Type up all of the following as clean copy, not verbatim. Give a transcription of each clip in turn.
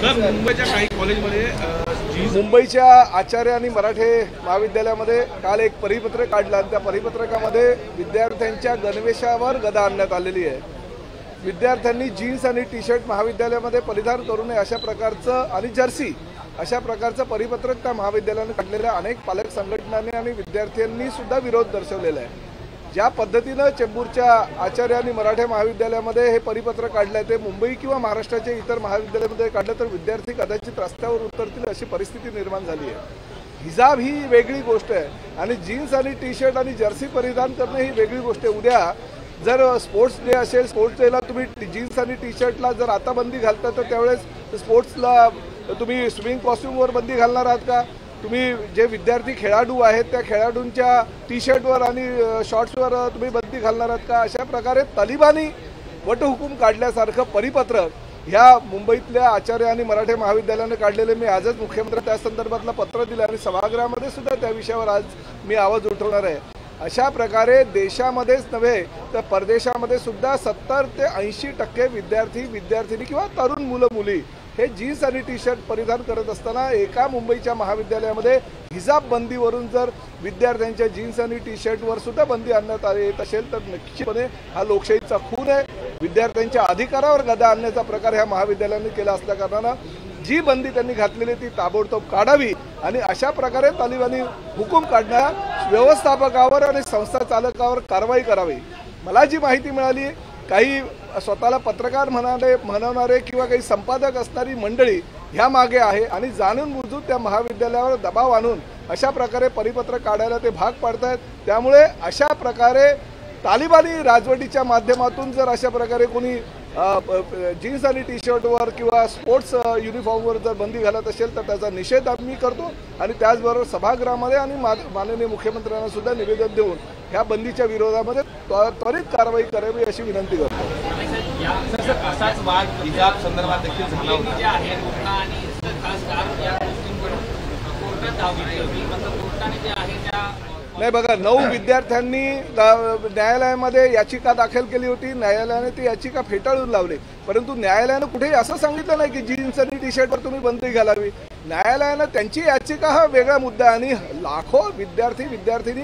Sir, मुंबईच्या काही कॉलेजमध्ये मुंबईच्या आचार्य आणि मराठे महाविद्यालयामध्ये काल एक परिपत्रक काढलं आणि त्या परिपत्रकामध्ये विद्यार्थ्यांच्या गणवेशावर गदा आणण्यात आलेली आहे। विद्यार्थ्यांनी जीन्स आणि टी शर्ट महाविद्यालयामध्ये परिधान करू नये अशा प्रकारचं आणि जर्सी अशा प्रकारचं परिपत्रक त्या महाविद्यालयाने काढलेल्या अनेक पालक संघटनांनी आणि विद्यार्थ्यांनी सुद्धा विरोध दर्शवलेला आहे। ज्या पद्धतीनं चेंबूरच्या आचार्य आणि मराठे महाविद्यालयामध्ये हे परिपत्रक काढलं ते मुंबई किंवा महाराष्ट्राच्या इतर महाविद्यालयामध्ये काढलं तर विद्यार्थी कदाचित रस्त्यावर उतरतील अशी परिस्थिती निर्माण झाली आहे। हिजाब ही वेगळी गोष्ट आहे आणि जीन्स आणि टी शर्ट आणि जर्सी परिधान करणे ही वेगळी गोष्ट आहे। उद्या जर स्पोर्ट्स डे असेल, स्पोर्ट्स डेला तुम्ही जीन्स आणि टी शर्टला जर आता बंदी घालता तर त्यावेळेस स्पोर्ट्सला तुम्ही स्विमिंग कॉस्ट्यूमवर बंदी घालणार आहात का? तुम्ही जे विद्यार्थी खेळाडू आहेत त्या खेळाडूंच्या टी शर्टवर आणि शॉर्ट्सवर तुम्ही बंदी घालणार आहात का? अशा प्रकारे तालिबानी वटहुकूम काढल्यासारखं परिपत्रक ह्या मुंबईतल्या आचार्य आणि मराठे महाविद्यालयाने काढलेले मी आजच मुख्यमंत्री त्या संदर्भातलं पत्र दिलं आणि सभागृहामध्ये सुद्धा त्या विषयावर आज मी आवाज उठवणार आहे। अशा प्रकारे देशामध्येच नव्हे तर परदेशामध्ये सुद्धा 70 ते 80% विद्यार्थी किंवा तरुण मुलं मुली हे जीन्स आणि टी शर्ट परिधान करत असताना एका मुंबईच्या महाविद्यालयामध्ये हिजाब बंदीवरून जर विद्यार्थ्यांच्या जीन्स आणि टी शर्टवर सुद्धा बंदी आणण्यात येत असेल तर निश्चितपणे हा लोकशाहीचा खून आहे। विद्यार्थ्यांच्या अधिकारावर गदा आणण्याचा प्रकार ह्या महाविद्यालयाने केला असल्याकारणानं जी बंदी त्यांनी घातलेली ती ताबडतोब काढावी आणि अशा प्रकारे तालिबानी हुकूम काढणाऱ्या व्यवस्थापकावर आणि संस्था चालकावर कारवाई करावी। मला जी माहिती मिळाली काही स्वतःला पत्रकार म्हणणारे किंवा काही संपादक असणारी मंडळी ह्या मागे आहे आणि जाणून बुजून त्या महाविद्यालयावर दबाव आणून अशा प्रकारे परिपत्रक काढायला ते भाग पाडतायत। त्यामुळे अशा प्रकारे तालिबानी राजवटीच्या माध्यमातून जर अशा प्रकारे कोणी जीन्स आणि टी शर्टवर किंवा स्पोर्ट्स युनिफॉर्मवर जर बंदी घालत असेल तर त्याचा निषेध आम्ही करतो आणि त्याचबरोबर सभागृहामध्ये आणि माननीय मुख्यमंत्र्यांना सुद्धा निवेदन देऊन ह्या बंदीच्या विरोधामध्ये त्वरित कारवाई करावी अशी विनंती करतो। असाच वाद हिजाब संदर्भात देखील झाला होता। नाही बघा, 9 विद्यार्थ्यांनी न्यायालयामध्ये याचिका दाखल केली होती। न्यायालयाने ती याचिका फेटाळून लावली, परंतु न्यायालयानं कुठेही असं सांगितलं नाही की जीन्स आणि टी शर्टवर तुम्ही बंदी घालावी। न्यायालयानं त्यांची याचिका हा वेगळा मुद्दा आणि लाखो विद्यार्थी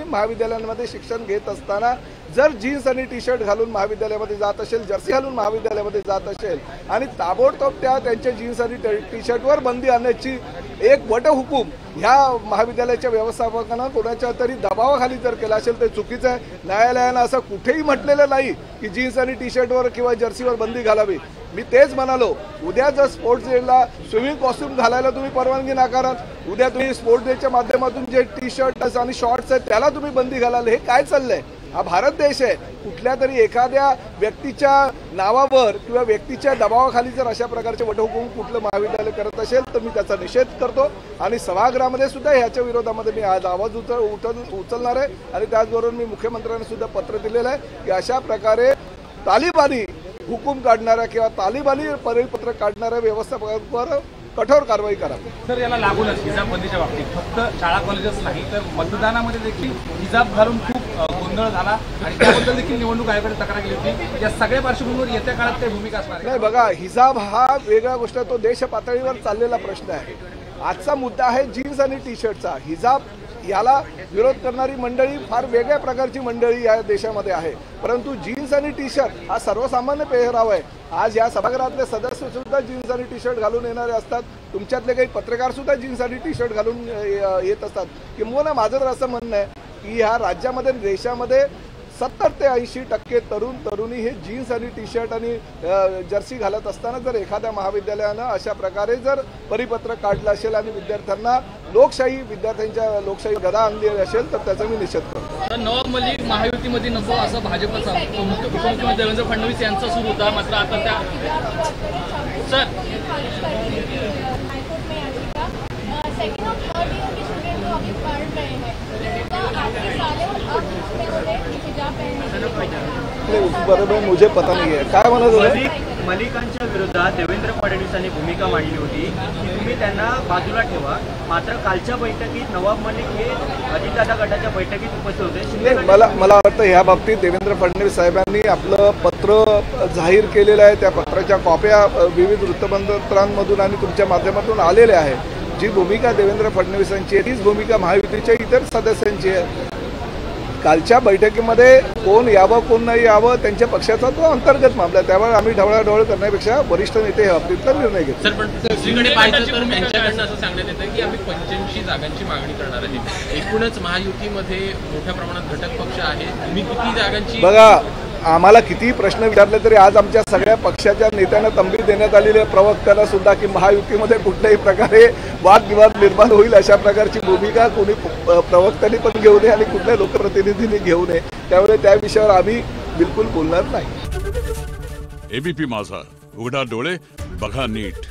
महाविद्यालयांमध्ये शिक्षण घेत असताना जर जीन्स आणि टी शर्ट घालून महाविद्यालयामध्ये जात असेल, जर्सी घालून महाविद्यालयामध्ये जात असेल आणि ताबडतोब त्यांच्या जीन्स आणि टी शर्टवर बंदी आणण्याची एक वटहुकूम ह्या महाविद्यालयाच्या व्यवस्थापकांना कोणाच्या तरी दबावाखाली जर केला असेल तर चुकीचं आहे। न्यायालयानं असं कुठेही म्हटलेलं नाही की जीन्स आणि टी शर्टवर किंवा जर्सीवर बंदी घालावी। मी तेच म्हणालो, उद्या जर स्पोर्ट्स डेला स्विमिंग कॉस्ट्यूम घालायला तुम्ही परवानगी नाकाराल, उद्या तुम्ही स्पोर्ट्स डेच्या माध्यमातून जे टी शर्ट आणि शॉर्ट्स आहेत त्याला तुम्ही बंदी घालाल, हे काय चाललंय? हा भारत देश आहे। कुठल्या तरी एखाद्या व्यक्तीच्या नावावर किंवा व्यक्तीच्या दबावाखाली जर अशा प्रकारचे वटहुकूम कुठलं महाविद्यालय करत असेल तर मी त्याचा निषेध करतो आणि सभागृहामध्ये सुद्धा ह्याच्या विरोधामध्ये मी आज आवाज उचलणार आहे आणि त्याचबरोबर मी मुख्यमंत्र्यांना सुद्धा पत्र दिलेलं आहे की अशा प्रकारे तालिबानी हुकूम काढणाऱ्या किंवा तालिबानी परिपत्रक काढणाऱ्या व्यवस्थापकांवर कठोर कारवाई करावी। सर, याला लागूनच हिजाब बंदीच्या बाबतीत फक्त शाळा कॉलेजच नाही तर मतदानामध्ये देखील हिजाब घालून खूप गोंधळ झाला आणि त्याबद्दल देखील निवडणूक आयोगाने तक्रार केली होती। या सगळ्या पार्श्वभूमीवर येत्या काळात काही भूमिका असणार नाही बघा, हिजाब हा वेगळा गोष्ट आहे, तो देश पातळीवर चाललेला प्रश्न आहे। आजचा मुद्दा आहे जीन्स आणि टी शर्टचा। हिजाब याला विरोध करणारी मंडळी फार वेगळ्या प्रकारची मंडळी या देशामध्ये आहे, परंतु जीन्स आणि टी शर्ट हा सर्वसामान्य पेहराव आहे। आज या सभागृहातले सदस्य सुद्धा जीन्स आणि टी शर्ट घालून येणारे असतात, तुमच्यातले काही पत्रकार सुद्धा जीन्स आणि टी शर्ट घालून येत असतात। किंवा माझं तर असं म्हणणं आहे की ह्या राज्यामध्ये देशामध्ये 70 ते 80% तरुणी हे जीन्स आणि टी शर्ट आणि जर्सी घालत असताना जर एखाद्या महाविद्यालयानं अशा प्रकारे जर परिपत्रक काढलं असेल आणि विद्यार्थ्यांच्या लोकशाही गदा आणली असेल तर त्याचा मी निषेध करतो। नवाब मलिक महायुतीमध्ये नको असं भाजपचा उपमुख्यमंत्री देवेंद्र फडणवीस यांचा सुरू होता, मात्र आता त्या बरोबर मुझे पता नहीं है काय म्हणत होते। मलिकांच्या विरोधात देवेंद्र फडणवीसांनी भूमिका मांडली होती की तुम्ही त्यांना बाजूला ठेवा. मात्र कालच्या बैठकीत नवाब मलिक हे अजितदादा गटाच्या बैठकीत उपस्थित होते. शिंदे नाही, मला वाटतं ह्या बाबतीत देवेंद्र फडणवीस साहेबांनी आपलं पत्र जाहीर केलेलं आहे. त्या पत्राच्या कॉप्या विविध वृत्तपत्रांमधून आणि तुमच्या माध्यमातून आलेल्या आहेत. जी भूमिका देवेंद्र फडणवीसांची आहे तीच भूमिका महायुतीच्या इतर सदस्यांची आहे. कालच्या बैठकीमध्ये कोण यावं कोण नाही यावं त्यांच्या पक्षाचा तो अंतर्गत मामला आहे. त्यामुळे आम्ही ढवळाढवळ करण्यापेक्षा वरिष्ठ नेते ह्या बाबतीतला निर्णय घेतो. सर, पण दुसरीकडे पाहिलं तर त्यांच्याकडनं असं सांगण्यात येतं की आम्ही 85 जागांची मागणी करणार आहे. एकूणच महायुतीमध्ये मोठ्या प्रमाणात घटक पक्ष आहे. तुम्ही किती जागांची बघा, आम्हाला किती प्रश्न विचारले तरी आज आमच्या सगळ्या पक्षाच्या नेत्यांना तंबी देण्यात आलेली आहे, प्रवक्त्याला सुद्धा, की महायुतीमध्ये कुठल्याही प्रकारे वादविवाद निर्माण होईल अशा प्रकारची भूमिका कोणी प्रवक्त्यांनी पण घेऊ नये आणि कुठल्या लोकप्रतिनिधींनी घेऊ नये. त्यामुळे त्या विषयावर आम्ही बिलकुल बोलणार नाही. एबीपी माझा, उघडा डोळे बघा नीट.